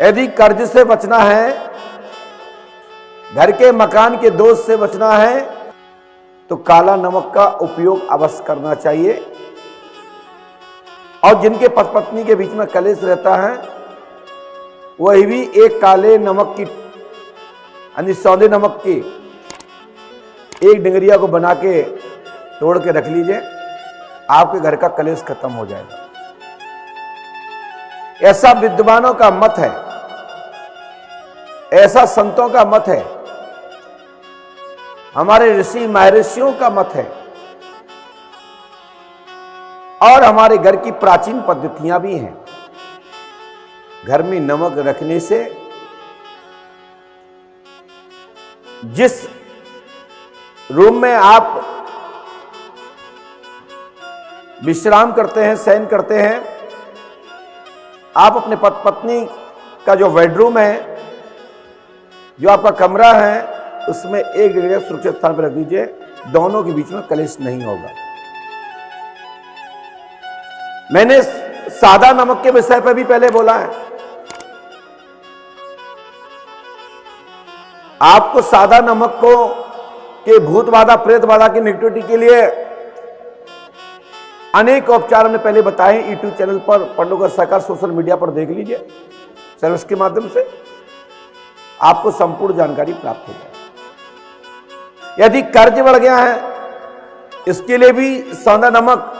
यदि कर्ज से बचना है, घर के मकान के दोष से बचना है, तो काला नमक का उपयोग अवश्य करना चाहिए। और जिनके पति पत्नी के बीच में कलेश रहता है, वही भी एक काले नमक की यानी सौंदे नमक की एक डिंगरिया को बना के तोड़ के रख लीजिए, आपके घर का कलेश खत्म हो जाएगा। ऐसा विद्वानों का मत है, ऐसा संतों का मत है, हमारे ऋषि महर्षियों का मत है, और हमारे घर की प्राचीन पद्धतियां भी हैं। घर में नमक रखने से जिस रूम में आप विश्राम करते हैं, शयन करते हैं, आप अपने पति पत्नी का जो बेडरूम है, जो आपका कमरा है, उसमें एक जगह सुरक्षित स्थान पर रख दीजिए। दोनों के बीच में कलेश नहीं होगा। मैंने सादा नमक के विषय पर भी पहले बोला है। आपको सादा नमक को के भूत बाधा, प्रेत बाधा की नेगेटिविटी के लिए अनेक उपचार हमने पहले बताए। यूट्यूब चैनल पर पंडोगर सरकार सोशल मीडिया पर देख लीजिए, सर्विस के माध्यम से आपको संपूर्ण जानकारी प्राप्त हो जाए। यदि कर्ज बढ़ गया है, इसके लिए भी सौंधा नमक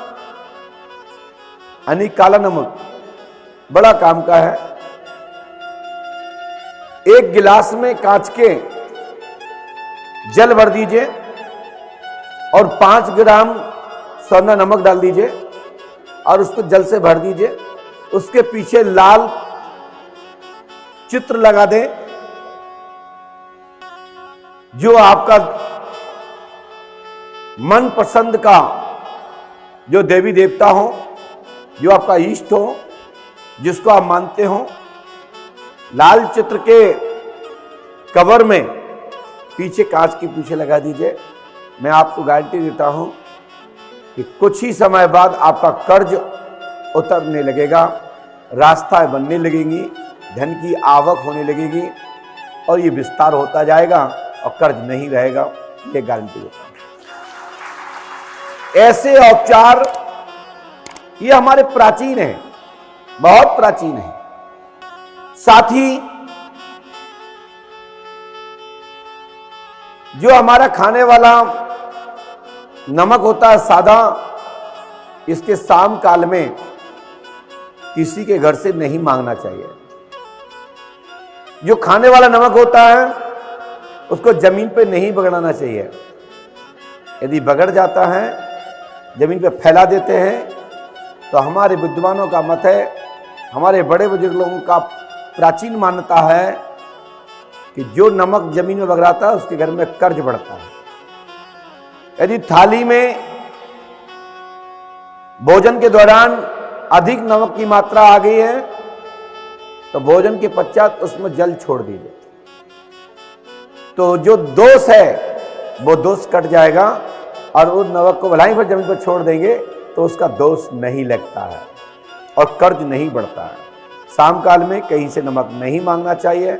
यानी काला नमक बड़ा काम का है। एक गिलास में कांच के जल भर दीजिए और 5 ग्राम सौंधा नमक डाल दीजिए और उसको जल से भर दीजिए। उसके पीछे लाल चित्र लगा दें, जो आपका मन पसंद का जो देवी देवता हो, जो आपका इष्ट हो, जिसको आप मानते हो, लाल चित्र के कवर में पीछे कांच के पीछे लगा दीजिए। मैं आपको गारंटी देता हूं कि कुछ ही समय बाद आपका कर्ज उतरने लगेगा, रास्ता बनने लगेंगी, धन की आवक होने लगेगी और ये विस्तार होता जाएगा और कर्ज नहीं रहेगा। ये गारंटी देता हूं। ऐसे उपचार ये हमारे प्राचीन हैं, बहुत प्राचीन हैं। साथ ही जो हमारा खाने वाला नमक होता है सादा, इसके शाम काल में किसी के घर से नहीं मांगना चाहिए। जो खाने वाला नमक होता है उसको जमीन पे नहीं बगड़ाना चाहिए। यदि बगड़ जाता है, जमीन पे फैला देते हैं, तो हमारे विद्वानों का मत है, हमारे बड़े बुजुर्ग लोगों का प्राचीन मान्यता है कि जो नमक जमीन में बगड़ाता है उसके घर में कर्ज बढ़ता है। यदि थाली में भोजन के दौरान अधिक नमक की मात्रा आ गई है, तो भोजन के पश्चात उसमें जल छोड़ दीजिए, तो जो दोष है वो दोष कट जाएगा और उस नमक को भलाई पर जमीन पर छोड़ देंगे तो उसका दोष नहीं लगता है और कर्ज नहीं बढ़ता है। शाम काल में कहीं से नमक नहीं मांगना चाहिए,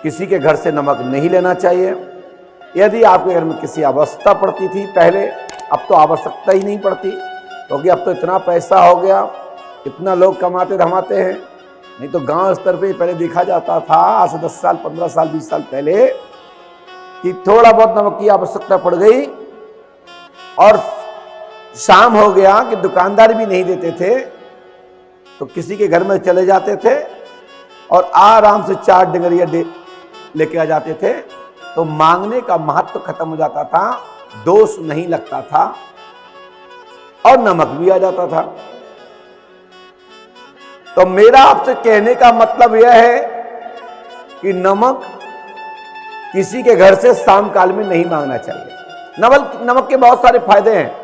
किसी के घर से नमक नहीं लेना चाहिए। यदि आपके घर में किसी अवस्था पड़ती थी पहले, अब तो आवश्यकता ही नहीं पड़ती, क्योंकि अब तो इतना पैसा हो गया, इतना लोग कमाते धमाते हैं। नहीं तो गांव स्तर पे पहले देखा जाता था, आज से 10 साल 15 साल 20 साल पहले, कि थोड़ा बहुत नमक की आवश्यकता पड़ गई और शाम हो गया कि दुकानदार भी नहीं देते थे, तो किसी के घर में चले जाते थे और आराम से 4 डिंगरिया लेके आ जाते थे, तो मांगने का महत्व खत्म हो जाता था, दोष नहीं लगता था और नमक भी आ जाता था। तो मेरा आपसे कहने का मतलब यह है कि नमक किसी के घर से शाम काल में नहीं मांगना चाहिए। नमक के बहुत सारे फायदे हैं।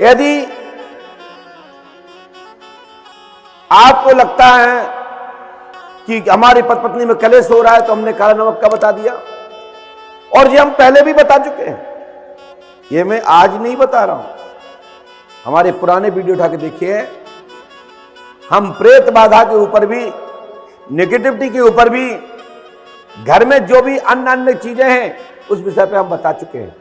यदि आपको लगता है कि हमारी पति पत्नी में कलेश हो रहा है, तो हमने काला नमक का बता दिया, और ये हम पहले भी बता चुके हैं, ये मैं आज नहीं बता रहा हूं। हमारे पुराने वीडियो उठा के देखिए, हम प्रेत बाधा के ऊपर भी, नेगेटिविटी के ऊपर भी, घर में जो भी अन्य अन्य चीजें हैं उस विषय पे हम बता चुके हैं।